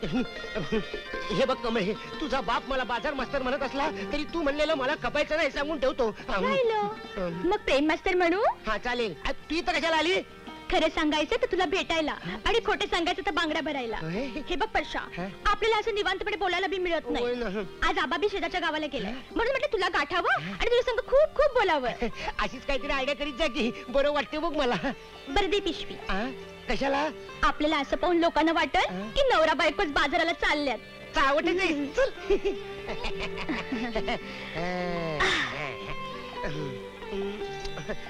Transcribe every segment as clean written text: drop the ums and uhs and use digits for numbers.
हे बघ कमळे, तुझा बाप मला बाजार मास्तर म्हणत असला तरी तू म्हणलेलं मला कपायचं नाही सांगून ठेवतो. मग प्रेम मास्तर म्हणू? हा चालेल. तू इथं कशाला आली? खरं सांगायचं तर तुला भेटायला आणि खोटे सांगायचं तर बांगड्या भरायला. हे बघ परशा, आपल्याला असं निवांतपणे बोलायला बी मिळत नाही. आज आबा बी शेजारच्या गावाला गेलाय म्हणून म्हटलं तुला गाठावं आणि तुझ्या संग खूप खूप बोलावं. अशीच काहीतरी आयडिया करीत जा की बरं वाटते बघ मला. बरं दे पिशवी. कशाला? आपल्याला असं पाहून लोकांना वाटत की नवरा बायकोच बाजाराला चालल्यात. चावटे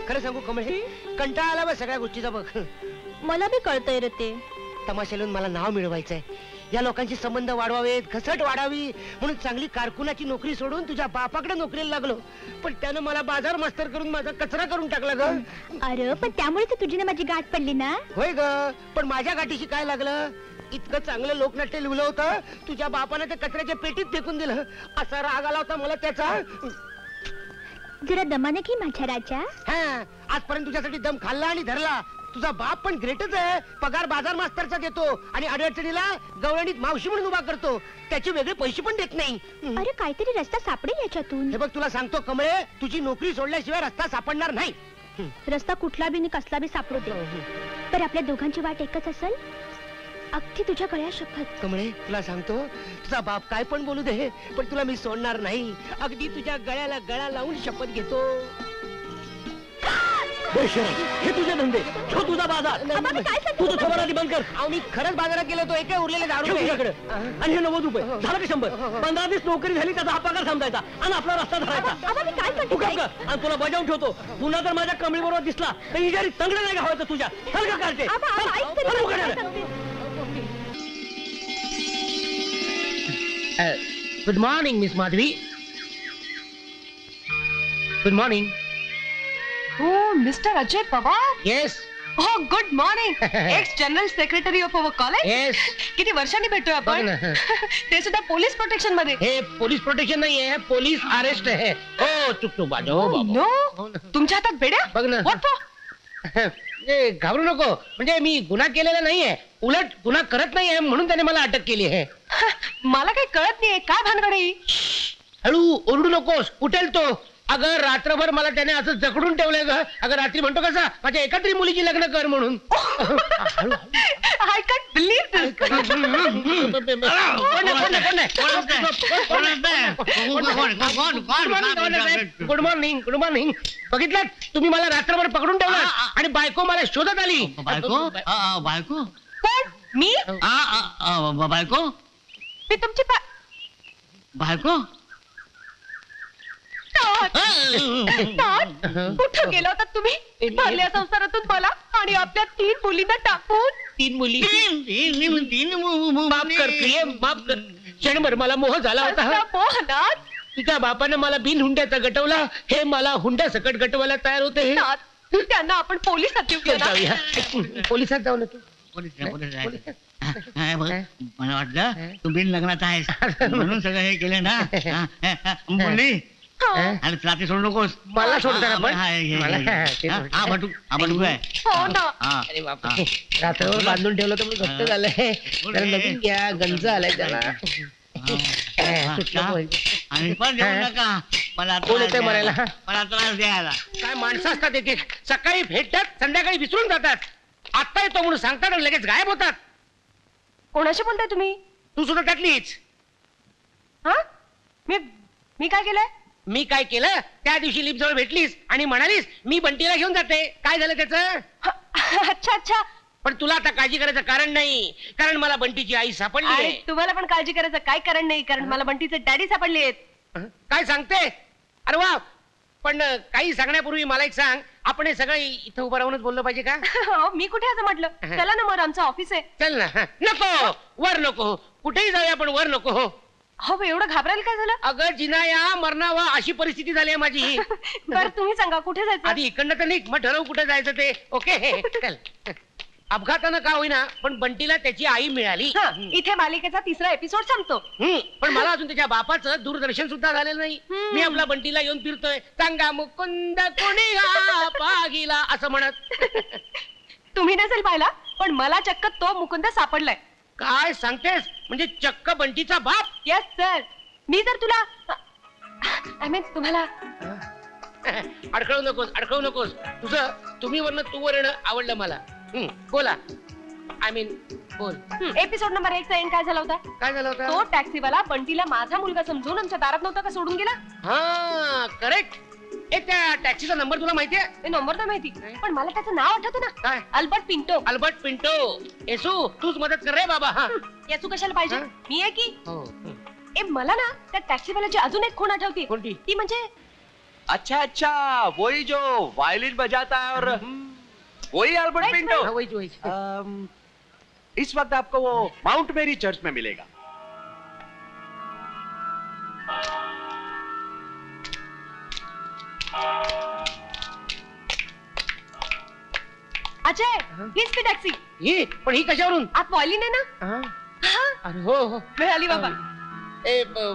खरं सांगू कमळे, कंटाळा आला बघ सगळ्या गोष्टीचा. बघ मला बी कळतंय रे ते. तमाशालून मला नाव मिळवायचंय, या लोकांचे संबंध वाढवावेत, घसट वाढावी म्हणून चांगली कारकुनाची नोकरी सोडून तुझ्या बापाकडे नोकरीला लागलो. पण त्यानं मला बाजार मास्तर करून माझा कचरा करून टाकला ग. अरे पण त्यामुळे तर तुझी ना माझी गाठ पडली ना. होय ग, पण माझ्या गाठीशी काय लागलं? इतकं चांगलं लोकनाट्य लिहिलं होतं, तुझ्या बापानं ते कचऱ्याच्या पेटीत फेकून दिलं. असा राग आला होता मला त्याचा. जरा दमाने की माझ्या राजा. हा, आजपर्यंत तुझ्यासाठी दम खाल्ला आणि धरला. तुझा बाप पण ग्रेटच आहे. पगार बाजार मास्तरचा देतो आणि अडचणीला गवळणीत मावशी म्हणून उभा करतो. त्याचे वेगळे पैसे पण देत नाही. अरे काहीतरी रस्ता सापडेल याच्यातून. हे बघ तुला सांगतो कमळे, तुझी नोकरी सोडल्याशिवाय रस्ता सापडणार नाही. रस्ता कुठला बी कसला बी सापडू दे, पण आपल्या दोघांची वाट एकच असेल. अगदी तुझ्या गळ्या शपथ. कमळे तुला सांगतो, तुझा बाप काय पण बोलू दे, पण तुला मी सोडणार नाही. अगदी तुझ्या गळ्याला गळा लावून शपथ घेतो. हे तुझे धंदे, ठेव तुझा बाजार. तुझं खबरादी बंद कर. मी खरंच बाजारात गेलो तो एक उरलेले दारू तुझ्याकडे आणि हे 90 रुपये झालं का 100? 15 दिवस नोकरी झाली त्याचा हा पगार समजायचा आणि आपला रस्ता धरायचा. आणि तुला बजावून ठेवतो, पुन्हा तर माझ्या कमळी बरोबर दिसला तर ही जरी तंगडे नाही घावायचं तुझ्या. चल का काढते. Good morning miss Madhavi. Good morning. Oh, Mr. Ajay Pawar. Yes. Oh, good morning. Ex General Secretary of our college. Yes. किती वर्षांनी भेटतोय आपण. ते सुद्धा पोलीस प्रोटेक्शन मध्ये. हे पोलीस प्रोटेक्शन नाही आहे, पोलीस अरेस्ट आहे. हो चुकतो बाजो. नो, तुमच्या हातात बेड्या. बघ ना. What for? घाबरू नको, म्हणजे मी गुन्हा केलेला नाहीये, उलट गुन्हा करत नाहीये म्हणून त्याने मला अटक केली आहे. मला काही कळत नाहीये काय भानगड. हळू ओरडू नकोस, उठेल तो. अगं रात्रभर मला त्याने असं जकडून ठेवलंय ग. अगं रात्री म्हणतो कसा माझ्या एका तरी मुलीची लग्न कर म्हणून. I can't believe this. Good morning. Good morning. बघितलं तुम्ही मला रात्रभर पकडून ठेवलं आणि बायको मला शोधत आली. बायको? बायको कोण? मी? बायको? मी तुमची बायको? कुठं गेला होता तुम्ही भरल्या संसारातून मला आणि आपल्या 3 मुलींना टाकून. 3 मुली? माफ कर प्रिय, माफ कर. क्षणभर मला मोह झाला होता. मोहनात तुझ्या बापाने मला बिन हुंड्याचा गटवला, हे मला हुंड्या सकट गटवायला तयार होते. त्यांना आपण पोलिसात जाऊया. पोलिसात जाऊ नका. मला वाटलं तू बिन लग्नात आहेस म्हणून सगळं हे केलं ना. मुली अरे रात्री सोडू नकोस. मला सोडताना रात्रभर बांधून ठेवलं तर घट्ट झालंय. नवीन घ्या, गंज आलाय त्याला. आणि पण देऊ नका मला. कोण येते मरायला? मला त्रास द्यायला. काय माणसं असतात एक एक. सकाळी भेटतात, संध्याकाळी विसरून जातात. आता येतो म्हणून सांगतात आणि लगेच गायब होतात. कोणाशी बोलताय तुम्ही? तू सुद्धा त्यातलीच. हा? मी काय केलंय? मी काय केलं? त्या दिवशी लिप जवळ भेटलीस आणि म्हणालीस मी बंटीला घेऊन जाते. काय झालं त्याचं? अच्छा अच्छा. पण तुला आता काळजी करायचं कारण नाही, कारण मला बंटीची आई सापडली. तुम्हाला पण काळजी करायचं काय कारण नाही, कारण मला बंटीचे डॅडी सापडले आहेत. काय सांगते? अरे वा. पण काही सांगण्यापूर्वी मला एक सांग, आपण हे सगळं इथं उभं राहूनच बोललं पाहिजे का? मी कुठे असं म्हटलं? चला ना मग आमचं ऑफिस आहे. चल ना. नको, वर नको. कुठेही जाऊया पण वर नको. हो एवढं घाबरायला काय झालं? अगं जिनाया मरणावा अशी परिस्थिती झाली आहे माझी. बरं तुम्ही सांगा कुठे जायचं? आधी इकडनं तर निघ, मग ठरव कुठे जायचं ते. ओके चल. अपघातानं का होईना पण बंटीला त्याची आई मिळाली. इथे मालिकेचा 3रा एपिसोड संपतो. पण मला अजून त्याच्या बापाचं दूरदर्शन सुद्धा झालेलं नाही. मी आपला बंटीला घेऊन फिरतोय, सांगा मुकुंद कोणी पागिला असं म्हणत. तुम्ही नसेल पाहिला पण मला चक्क तो मुकुंद सापडलाय. काय सांगतेस म्हणजे चक्क बंटीचा बाप? Yes sir. मी जर तुला आय मीन तुम्हाला अडकळू नकोस तुझं तुम्ही वरनं तू वर येणं आवडलं मला. बोला. आय मीन बोल. एपिसोड नंबर 1 चा एंड काय झाला होता? काय झालं तो होतं? टॅक्सीवाला बंटीला माझा मुलगा समजून आमच्या दारात नव्हता का सोडून गेला? हा करेक्ट. त्या टॅक्सीचा नंबर तुला माहितीये? ते नंबर तर माहिती, पण मला त्याचं नाव आठवतं ना. काय? अल्बर्ट पिंटो. अल्बर्ट पिंटो. येसू तूच मदत कर रे बाबा. हा याचू कशाला पाहिजे? हा? मी आहे की. हो. ए मला ना त्या टॅक्सीवाल्याची अजून एक खूण आठवती. कोणती? ती म्हणजे अच्छा अच्छा, वही जो वायलिन बजाता है और वही अल्बर्ट Right, पिंटो। हा, वहीच. इस वक्त आपको वो माउंट मेरी चर्च में मिलेगा। अजय, हीच ती टॅक्सी. ही पण ही कशावरून? आत वॉयलिन आहे ना? हा? हा, अरे हो हो. मिळाली बाबा.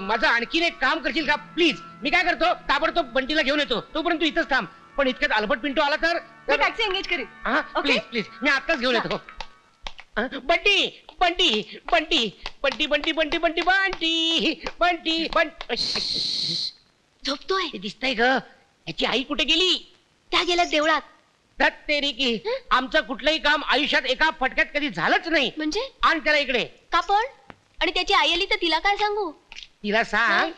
माझं आणखीन एक काम करशील का प्लीज? मी काय करतो ताबडतोब बंटीला घेऊन येतो, तोपर्यंत तू इथंच थांब. पण इतक्यात अल्बर्ट पिंटो आला तर? मी टॅक्सी एंगेज करीन. हा Okay? प्लीज प्लीज मी आताच घेऊन येतो. बंटी बंटी बंटी बंटी बंटी बंटी बंटी बंटी बंटी बंटी. झोपतोय. हे दिसतंय ग. याची आई कुठे गेली? त्या गेल्या देवळात. धत तेरी की. आमचं कुठलंही काम आयुष्यात एका फटक्यात कधी झालंच नाही. म्हणजे आण त्याला इकडे. का पण? आणि त्याची आई आली तर तिला काय सांगू? तिला सांग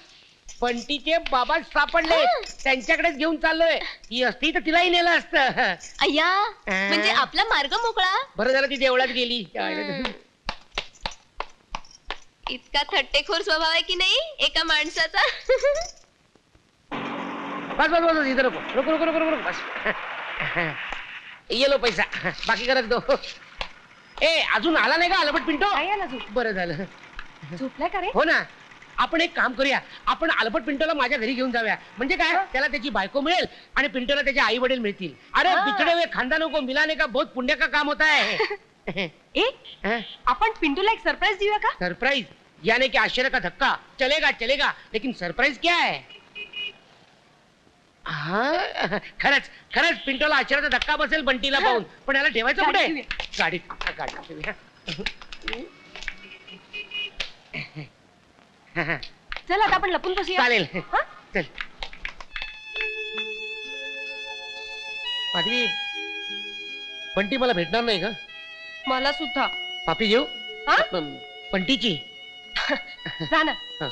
बंटीचे बाबा सापडले, त्यांच्याकडेच घेऊन चाललोय. ती असती तर तिलाही नेलं असतं. अय्या, म्हणजे आपला मार्ग मोकळा. बरं झालं ती देवळात गेली. इतका थट्टेखोर स्वभाव आहे की नाही एका माणसाचा. बस बस बस इधर रुको रुको रुको रुको रुको बस. ये लो पैसा, बाकी का रख दो. ए अजून आला नाही का अल्बर्ट पिंटो? नाही आला झोप. बरं झालं. झोपलाय का रे? हो ना. आपण एक काम करूया, आपण अल्बर्ट पिंटोला माझ्या घरी घेऊन जाऊया. म्हणजे काय, त्याला त्याची बायको मिळेल आणि पिंटोला त्याचे आई वडील मिळतील. अरे बिछड़े हुए खानदानों को मिलाने का बहुत पुण्य का काम होता है. ए, आपण पिंटूला एक सरप्राईज देऊया का? सरप्राइज यानी कि आश्चर्य का धक्का. चलेगा चलेगा, लेकिन सरप्राइज क्या है? हा खरंच खरंच पिंटोला आश्चर्याचा धक्का बसेल बंटीला पाहून. पण याला ठेवायचं कुठे? गाडीत ठेवूया. चल आता आपण लपून बसूया. चालेल. हा? चल. माधवी, बंटी मला भेटणार नाही का? मला सुद्धा. पापी घेऊ? हा? बंटीची. जा ना. हा.